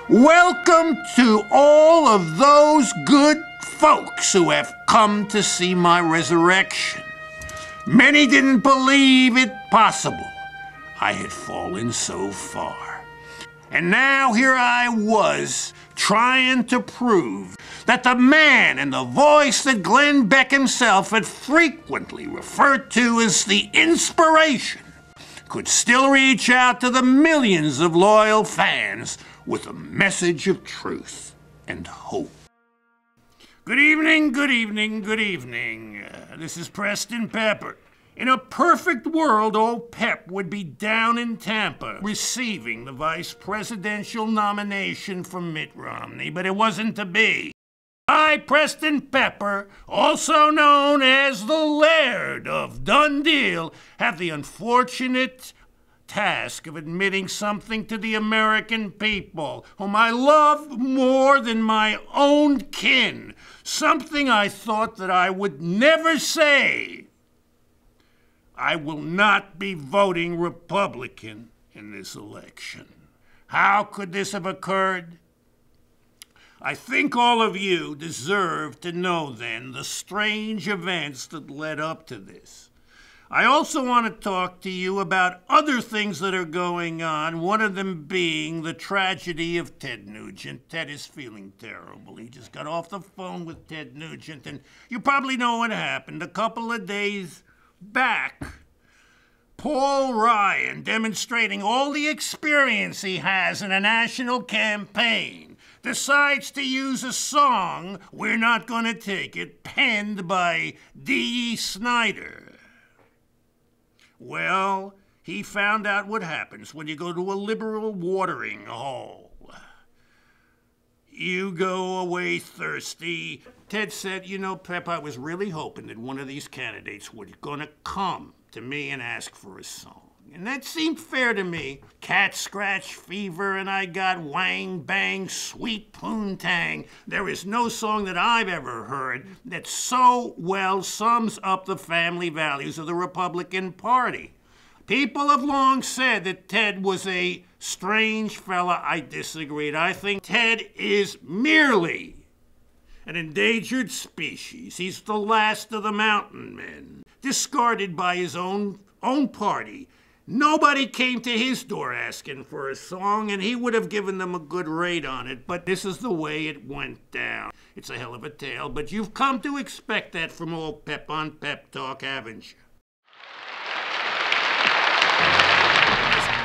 Welcome to all of those good folks who have come to see my resurrection. Many didn't believe it possible. I had fallen so far. And now here I was, trying to prove that the man and the voice that Glenn Beck himself had frequently referred to as the inspiration could still reach out to the millions of loyal fans with a message of truth and hope. Good evening, good evening, good evening. This is Preston Pepper. In a perfect world, old Pep would be down in Tampa receiving the vice presidential nomination from Mitt Romney, but it wasn't to be. I, Preston Pepper, also known as the Laird of Done Deal, have the unfortunate task of admitting something to the American people, whom I love more than my own kin, something I thought that I would never say. I will not be voting Republican in this election. How could this have occurred? I think all of you deserve to know then the strange events that led up to this. I also want to talk to you about other things that are going on, one of them being the tragedy of Ted Nugent. Ted is feeling terrible. He just got off the phone with Ted Nugent, and you probably know what happened. A couple of days back, Paul Ryan, demonstrating all the experience he has in a national campaign, decides to use a song, "We're Not Gonna Take It," penned by D.E. Snyder. Well, he found out what happens when you go to a liberal watering hole. You go away thirsty. Ted said, "You know, Pep, I was really hoping that one of these candidates was gonna come to me and ask for a song. And that seemed fair to me. Cat Scratch Fever, and I got Wang Bang Sweet Poontang. There is no song that I've ever heard that so well sums up the family values of the Republican Party. People have long said that Ted was a strange fella. I disagreed. I think Ted is merely an endangered species. He's the last of the mountain men, discarded by his own party. Nobody came to his door asking for a song, and he would have given them a good rate on it, but this is the way it went down. It's a hell of a tale, but you've come to expect that from old Pep on PepTalk, haven't you?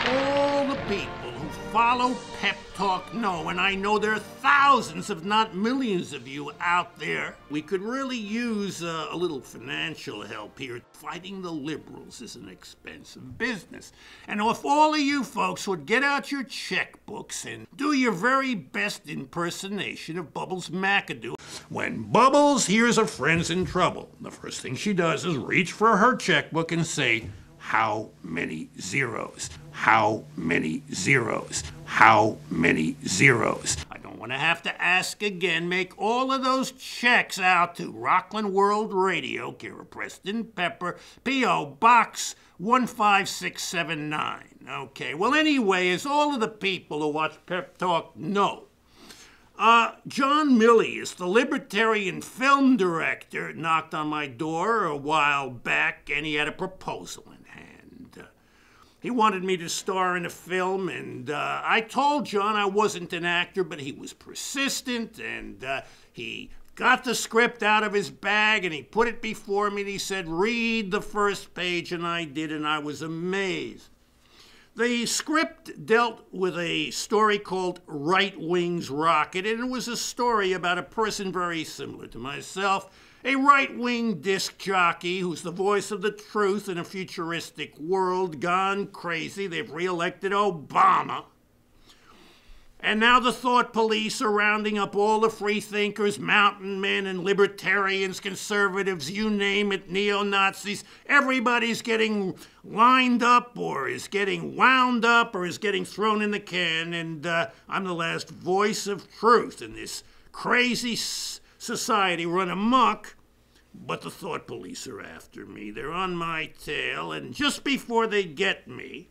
All the people who follow PepTalk know, and I know there are thousands, if not millions of you out there, we could really use a little financial help here. Fighting the liberals is an expensive business. And if all of you folks would get out your checkbooks and do your very best impersonation of Bubbles McAdoo. When Bubbles hears a friend's in trouble, the first thing she does is reach for her checkbook and say, "How many zeros? How many zeros? How many zeros?" I don't want to have to ask again. Make all of those checks out to Rockland World Radio, care of Preston Pepper, P.O. Box 15679. Okay, well anyway, as all of the people who watch PepTalk know, John Milius, the libertarian film director, knocked on my door a while back, and he had a proposal in hand. He wanted me to star in a film, and I told John I wasn't an actor, but he was persistent, and he got the script out of his bag, and he put it before me, and he said, "Read the first page," and I did, and I was amazed. The script dealt with a story called Right Wing's Rocket, and it was a story about a person very similar to myself, a right-wing disc jockey who's the voice of the truth in a futuristic world gone crazy. They've re-elected Obama. And now the thought police are rounding up all the free thinkers, mountain men, and libertarians, conservatives, you name it, neo-Nazis. Everybody's getting lined up or is getting wound up or is getting thrown in the can, and I'm the last voice of truth in this crazy society run amok. But the thought police are after me. They're on my tail, and just before they get me,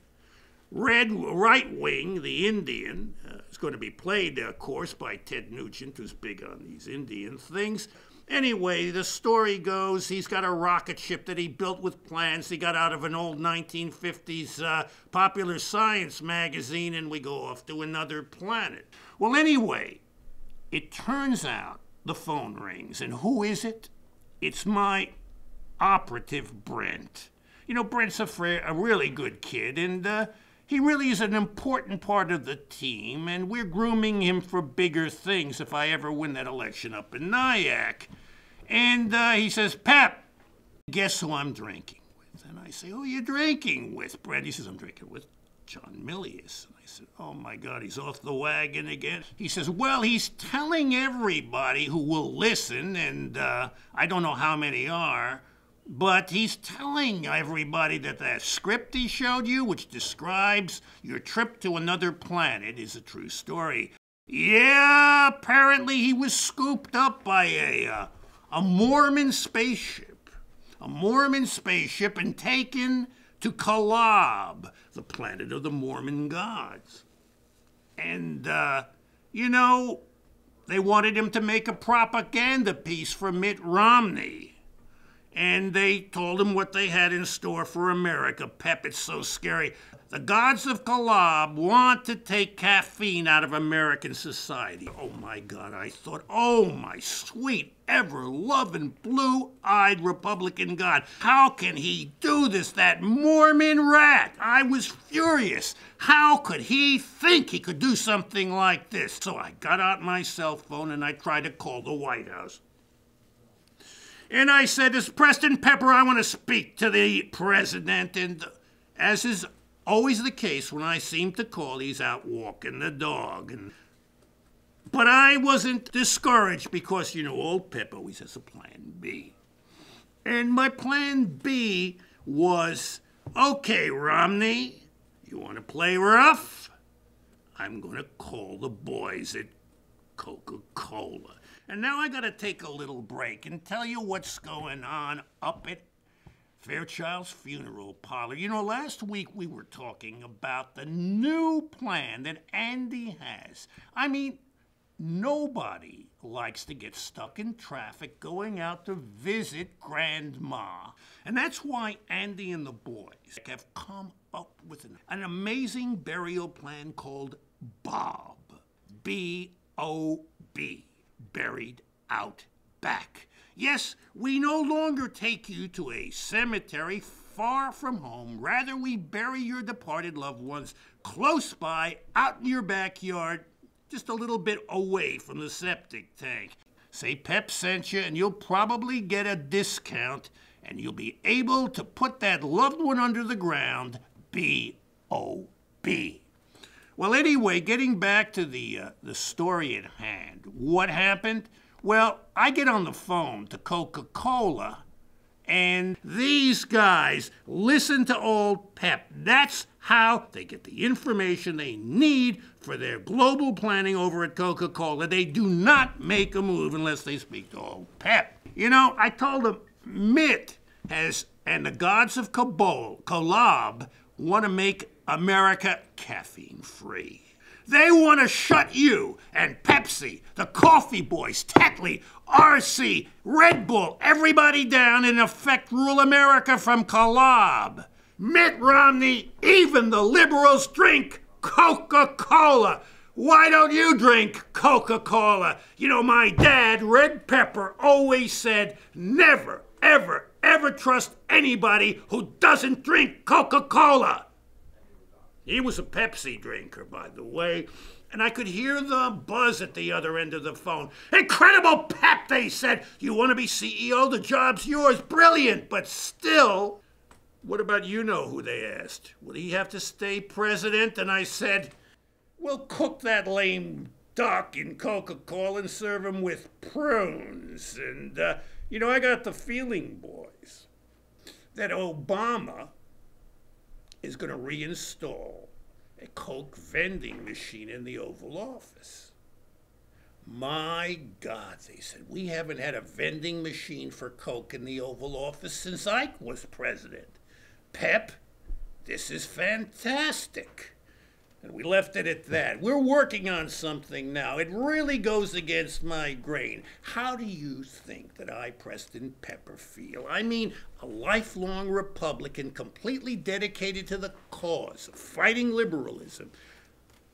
Right Wing, the Indian, It's going to be played, of course, by Ted Nugent, who's big on these Indian things. Anyway, the story goes he's got a rocket ship that he built with plans he got out of an old 1950s Popular Science magazine, and we go off to another planet. Well, anyway, it turns out the phone rings, and who is it? It's my operative, Brent. You know, Brent's a really good kid, and he really is an important part of the team, and we're grooming him for bigger things if I ever win that election up in Nyack. And he says, Pep, guess who I'm drinking with? And I say, who are you drinking with, Brent? He says, I'm drinking with John Milius. And I said, oh my God, he's off the wagon again. He says, well, he's telling everybody who will listen, and I don't know how many are, but he's telling everybody that that script he showed you, which describes your trip to another planet, is a true story. Yeah, apparently he was scooped up by a Mormon spaceship. A Mormon spaceship, and taken to Kabob, the planet of the Mormon gods. And, you know, they wanted him to make a propaganda piece for Mitt Romney. And they told him what they had in store for America. Pep, it's so scary. The Gods of Kabob want to take caffeine out of American society. Oh my God, I thought, oh my sweet, ever-loving, blue-eyed Republican God. How can he do this, that Mormon rat? I was furious. How could he think he could do something like this? So I got out my cell phone and I tried to call the White House. And I said, this is Preston Pepper, I want to speak to the president. And as is always the case when I seem to call, he's out walking the dog. But I wasn't discouraged because, you know, old Pep always has a plan B. And my plan B was, okay, Romney, you want to play rough? I'm going to call the boys at Coca-Cola. And now I got to take a little break and tell you what's going on up at Fairchild's funeral parlor. You know, last week we were talking about the new plan that Andy has. I mean, nobody likes to get stuck in traffic going out to visit Grandma. And that's why Andy and the boys have come up with an amazing burial plan called Bob. B-O-B. Buried out back. Yes, we no longer take you to a cemetery far from home. Rather, we bury your departed loved ones close by, out in your backyard, just a little bit away from the septic tank. Say Pep sent you, and you'll probably get a discount, and you'll be able to put that loved one under the ground, B-O-B. Well, anyway, getting back to the story at hand, what happened? Well, I get on the phone to Coca-Cola, and these guys listen to old Pep. That's how they get the information they need for their global planning over at Coca-Cola. They do not make a move unless they speak to old Pep. You know, I told them Mitt and the Gods of Kabob want to make America caffeine-free. They want to shut you and Pepsi, the Coffee Boys, Tetley, RC, Red Bull, everybody down and in effect rule America from Kabob. Mitt Romney, even the liberals drink Coca-Cola. Why don't you drink Coca-Cola? You know, my dad, Red Pepper, always said, never, ever, ever trust anybody who doesn't drink Coca-Cola. He was a Pepsi drinker, by the way, and I could hear the buzz at the other end of the phone. Incredible, Pep, they said. You want to be CEO? The job's yours. Brilliant, but still. What about you know who they asked? Would he have to stay president? And I said, we'll cook that lame duck in Coca-Cola and serve him with prunes. And, you know, I got the feeling, boys, that Obama is going to reinstall a Coke vending machine in the Oval Office. My God, they said, we haven't had a vending machine for Coke in the Oval Office since Ike was president. Pep, this is fantastic. And we left it at that. We're working on something now. It really goes against my grain. How do you think that I, Preston Pepper, feel? I mean, a lifelong Republican completely dedicated to the cause of fighting liberalism,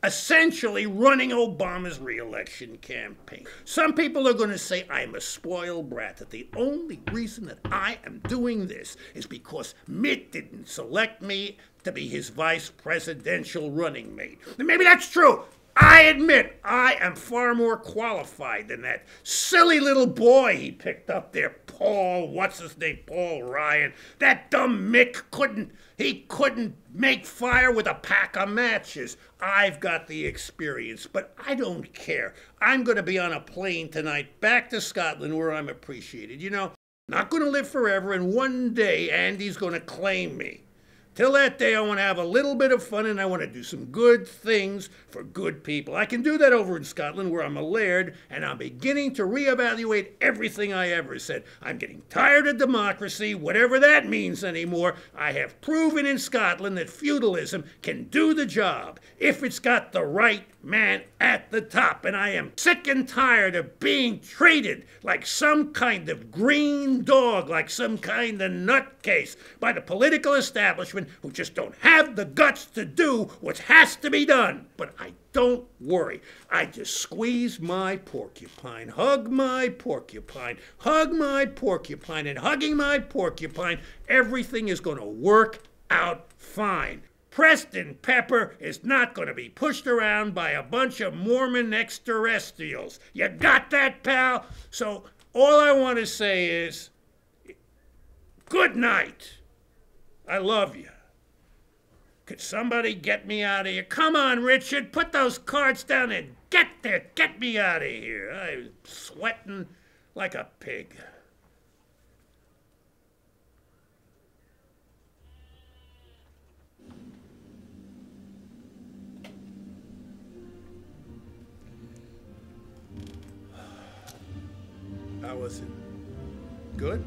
essentially running Obama's re-election campaign. Some people are going to say I'm a spoiled brat, that the only reason that I am doing this is because Mitt didn't select me to be his vice presidential running mate. And maybe that's true. I admit I am far more qualified than that silly little boy he picked up there, Paul Ryan. That dumb Mick couldn't make fire with a pack of matches. I've got the experience, but I don't care. I'm going to be on a plane tonight back to Scotland where I'm appreciated. You know, not going to live forever, and one day Andy's going to claim me. Till that day, I want to have a little bit of fun, and I want to do some good things for good people. I can do that over in Scotland, where I'm a laird, and I'm beginning to reevaluate everything I ever said. I'm getting tired of democracy, whatever that means anymore. I have proven in Scotland that feudalism can do the job if it's got the right man at the top. And I am sick and tired of being treated like some kind of green dog, like some kind of nutcase by the political establishment who just don't have the guts to do what has to be done. But I don't worry. I just squeeze my porcupine, hug my porcupine, hug my porcupine, and hugging my porcupine, everything is going to work out fine. Preston Pepper is not going to be pushed around by a bunch of Mormon extraterrestrials. You got that, pal? So all I want to say is, good night. I love you. Could somebody get me out of here? Come on, Richard, put those cards down and get there. Get me out of here. I'm sweating like a pig. How was it? Good?